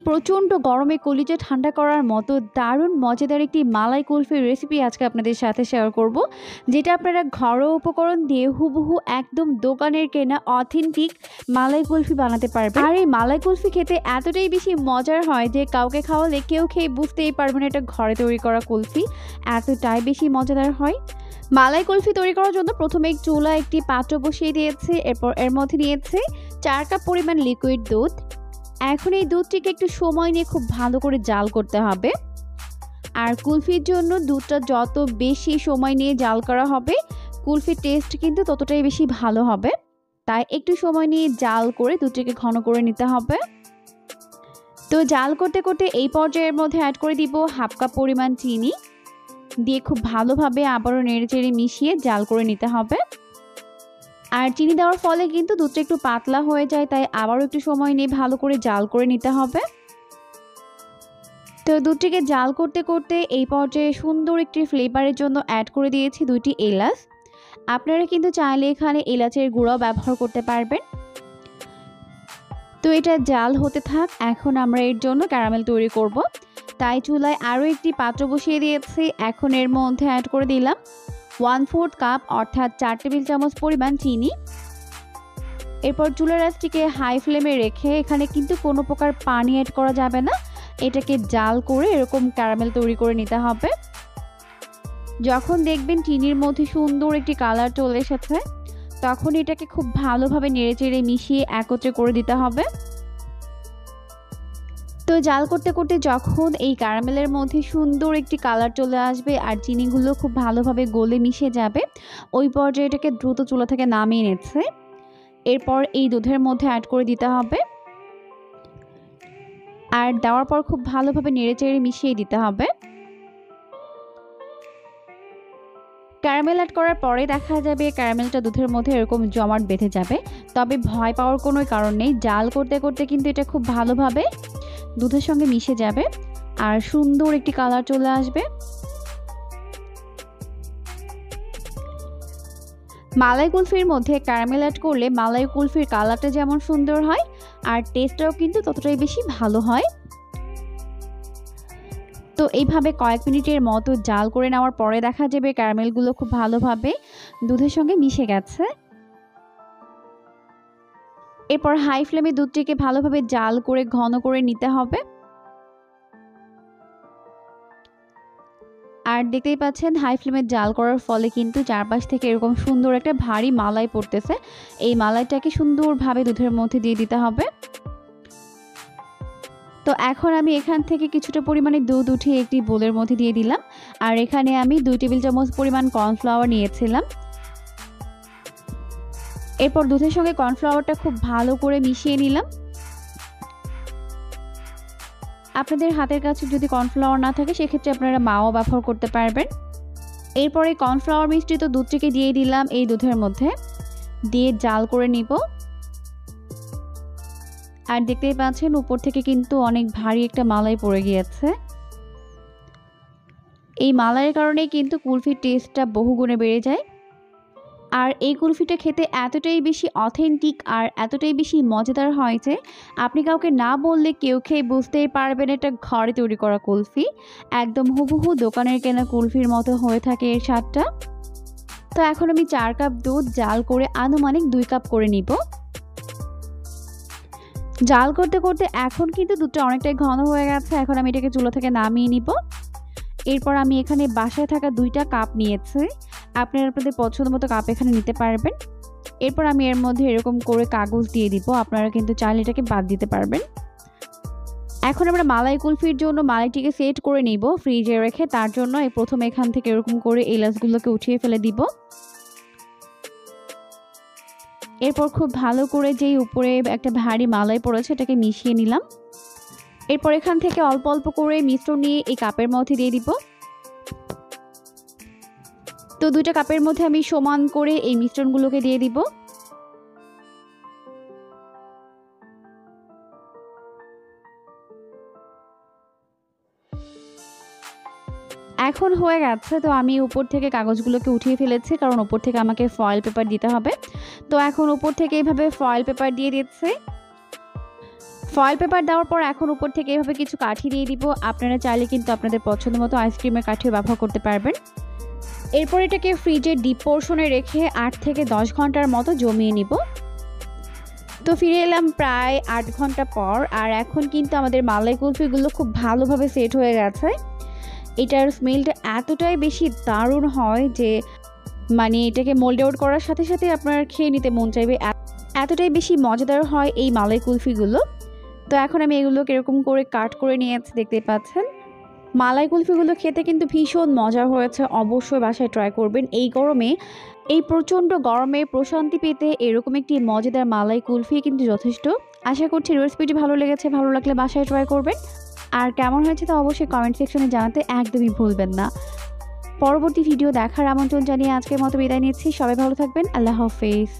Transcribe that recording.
প্রচণ্ড গরমে কলিজা ঠান্ডা করার মতো দারুণ মজাদার একটি মালাই কুলফির রেসিপি আজকে আপনাদের সাথে শেয়ার করব, যেটা আপনারা ঘরোয়া উপকরণ দিয়ে হুবহু একদম দোকানের কেনা অথেন্টিক মালাই কুলফি বানাতে পারবেন। আর এই মালাই কুলফি খেতে এতটাই বেশি মজার হয় যে কাউকে খাওয়ালে কেউ খেয়ে বুঝতেই পারবেন এটা ঘরে তৈরি করা কুলফি, এতটাই বেশি মজাদার হয়। মালাই কুলফি তৈরি করার জন্য প্রথমে চুলায় একটি পাত্র বসিয়ে দিয়েছে, এরপর এর মধ্যে নিয়েছে 4 কাপ পরিমাণ লিকুইড দুধ। এখন এই দুধটিকে একটু সময় নিয়ে খুব ভালো করে জাল করতে হবে। আর কুলফির জন্য দুধটা যত বেশি সময় নিয়ে জাল করা হবে কুলফির টেস্ট কিন্তু ততটাই বেশি ভালো হবে, তাই একটু সময় নিয়ে জাল করে দুধটিকে ঘন করে নিতে হবে। তো জাল করতে করতে এই পর্যায়ের মধ্যে অ্যাড করে দিব 1/2 কাপ পরিমাণ চিনি, দিয়ে খুব ভালোভাবে আবারও নেড়েচেড়ে মিশিয়ে জাল করে নিতে হবে। আর চিনি দেওয়ার ফলে কিন্তু দুধটা একটু পাতলা হয়ে যায়, তাই আবারও একটু সময় নিয়ে ভালো করে জাল করে নিতে হবে। তো দুধটিকে জাল করতে করতে এই পর্যায়ে সুন্দর একটি ফ্লেভারের জন্য অ্যাড করে দিয়েছি 2টি এলাচ। আপনারা কিন্তু চাইলে এখানে এলাচের গুঁড়াও ব্যবহার করতে পারবেন। তো এটা জাল হতে থাক, এখন আমরা এর জন্য ক্যারামেল তৈরি করব। তাই চুলায় আরও একটি পাত্র বসিয়ে দিয়েছি। এখন এর মধ্যে অ্যাড করে দিলাম 1/4 কাপ অর্থাৎ 4 টেবিল চামচ পরিমাণ চিনি। এরপর চুলার আঁচটিকে হাই ফ্লেমে রেখে এখানে কিন্তু কোনো প্রকার পানি অ্যাড করা যাবে না, এটাকে জাল করে এরকম ক্যারামেল তৈরি করে নিতে হবে। যখন দেখবেন চিনির মধ্যে সুন্দর একটি কালার চলে এসেছে তখন এটাকে খুব ভালোভাবে নেড়েচেড়ে মিশিয়ে একত্রে করে দিতে হবে। তো জাল করতে করতে যখন এই ক্যারামেলের মধ্যে সুন্দর একটি কালার চলে আসবে আর চিনিগুলো খুব ভালোভাবে গলে মিশে যাবে, ওই পর্যায়ে এটাকে দ্রুত চুলা থেকে নামিয়ে নিচ্ছে। এরপর এই দুধের মধ্যে অ্যাড করে দিতে হবে, আর দেওয়ার পর খুব ভালোভাবে নেড়েচেড়ে মিশিয়ে দিতে হবে। ক্যারামেল অ্যাড করার পরে দেখা যাবে ক্যারামেলটা দুধের মধ্যে এরকম জমাট বেঁধে যাবে, তবে ভয় পাওয়ার কোনো কারণ নেই। জাল করতে করতে কিন্তু এটা খুব ভালোভাবে দুধের সঙ্গে মিশে যাবে আর সুন্দর একটি কালার চলে আসবে। মালাই কুলফির মধ্যে ক্যারামেল অ্যাড করলে মালাই কুলফির কালারটা যেমন সুন্দর হয় আর টেস্টটাও কিন্তু ততটাই বেশি ভালো হয়। তো এইভাবে কয়েক মিনিটের মতো জাল করে নেওয়ার পরে দেখা যাবে ক্যারামেলগুলো খুব ভালোভাবে দুধের সঙ্গে মিশে গেছে। এরপর হাই ফ্লেমে দুধটিকে ভালোভাবে জাল করে ঘন করে নিতে হবে। আর দেখতেই পাচ্ছেন হাই ফ্লেমে জাল করার ফলে কিন্তু চারপাশ থেকে এরকম সুন্দর একটা ভারী মালাই পড়তেছে। এই মালাইটাকে সুন্দরভাবে দুধের মধ্যে দিয়ে দিতে হবে। তো এখন আমি এখান থেকে কিছুটা পরিমাণে দুধ উঠিয়ে একটি বোলের মধ্যে দিয়ে দিলাম। আর এখানে আমি 2 টেবিল চামচ পরিমাণ কর্নফ্লাওয়ার নিয়েছিলাম। এরপর দুধের সঙ্গে কর্নফ্লাওয়ারটা খুব ভালো করে মিশিয়ে নিলাম। আপনাদের হাতের কাছে যদি কর্নফ্লাওয়ার না থাকে সেক্ষেত্রে আপনারা মাও ব্যবহার করতে পারবেন। এরপরে কর্নফ্লাওয়ার মিশ্রিত দুধটিকে দিয়ে দিলাম এই দুধের মধ্যে, দিয়ে জাল করে নিব। আর দেখতেই পাচ্ছেন উপর থেকে কিন্তু অনেক ভারী একটা মালাই পড়ে গিয়েছে। এই মালাইয়ের কারণে কিন্তু কুলফির টেস্টটা বহুগুণে বেড়ে যায়। আর এই কুলফিটা খেতে এতটাই বেশি অথেন্টিক আর এতটাই বেশি মজাদার হয় যে আপনি কাউকে না বললে কেউ খেয়ে বুঝতেই পারবেন এটা ঘরে তৈরি করা কুলফি, একদম হুবহু দোকানের কেনা কুলফির মতো হয়ে থাকে এর স্বাদটা। তো এখন আমি 4 কাপ দুধ জাল করে আনুমানিক 2 কাপ করে নিব। জাল করতে করতে এখন কিন্তু দুধটা অনেকটাই ঘন হয়ে গেছে। এখন আমি এটাকে চুলা থেকে নামিয়ে নিব। এরপর আমি এখানে বাসায় থাকা 2টা কাপ নিয়েছি, আপনারা আপনাদের পছন্দ মতো কাপ এখানে নিতে পারবেন। এরপর আমি এর মধ্যে এরকম করে কাগজ দিয়ে দিব, আপনারা কিন্তু চাইলে এটাকে বাদ দিতে পারবেন। এখন আমরা মালাই কুলফির জন্য মালাইটিকে সেট করে নিব ফ্রিজে রেখে। তার জন্য প্রথমে এখান থেকে এরকম করে এলাচগুলোকে উঠিয়ে ফেলে দিব। এরপর খুব ভালো করে যেই উপরে একটা ভারী মালাই পড়েছে এটাকে মিশিয়ে নিলাম। এরপর এখান থেকে অল্প অল্প করে মিশ্রণ নিয়ে এই কাপের মধ্যে দিয়ে দিব। তো 2টা কাপের মধ্যে আমি সমান করে এই মিশ্রণগুলোকে দিয়ে দিব। এখন হয়ে গেছে। তো আমি উপর থেকে কাগজগুলোকে উঠিয়ে ফেলেছি, কারণ উপর থেকে আমাকে ফয়েল পেপার দিতে হবে। তো এখন উপর থেকে এইভাবে ফয়েল পেপার দিয়ে দিচ্ছি। ফয়েল পেপার দেওয়ার পর এখন উপর থেকে এভাবে কিছু কাঠি দিয়ে দিব। আপনারা চাইলে কিন্তু আপনাদের পছন্দ মতো আইসক্রিমের কাঠিও ব্যবহার করতে পারবেন। এরপর এটাকে ফ্রিজে ডিপ পোর্শনে রেখে 8 থেকে 10 ঘন্টার মতো জমিয়ে নিব। তো ফিরে এলাম প্রায় 8 ঘন্টা পর, আর এখন কিন্তু আমাদের মালাই কুলফিগুলো খুব ভালোভাবে সেট হয়ে গেছে। এটার স্মেলটা এতটাই বেশি দারুণ হয় যে মানে এটাকে মোল্ড আউট করার সাথে সাথে আপনার খেয়ে নিতে মন চাইবে, এতটাই বেশি মজাদার হয় এই মালাই কুলফিগুলো। তো এখন আমি এগুলোকে এরকম করে কাট করে নিয়েছি, দেখতে পাচ্ছেন। মালাই কুলফিগুলো খেতে কিন্তু ভীষণ মজা হয়েছে, অবশ্যই বাসায় ট্রাই করবেন। এই গরমে, এই প্রচণ্ড গরমে প্রশান্তি পেতে এরকম একটি মজাদার মালাই কুলফি কিন্তু যথেষ্ট। আশা করছি রেসিপিটি ভালো লেগেছে, ভালো লাগলে বাসায় ট্রাই করবেন। আর কেমন হয়েছে তা অবশ্যই কমেন্ট সেকশনে জানাতে একদমই ভুলবেন না। পরবর্তী ভিডিও দেখার আমন্ত্রণ জানিয়ে আজকের মতো বিদায় নিচ্ছি। সবাই ভালো থাকবেন। আল্লাহ হাফেজ।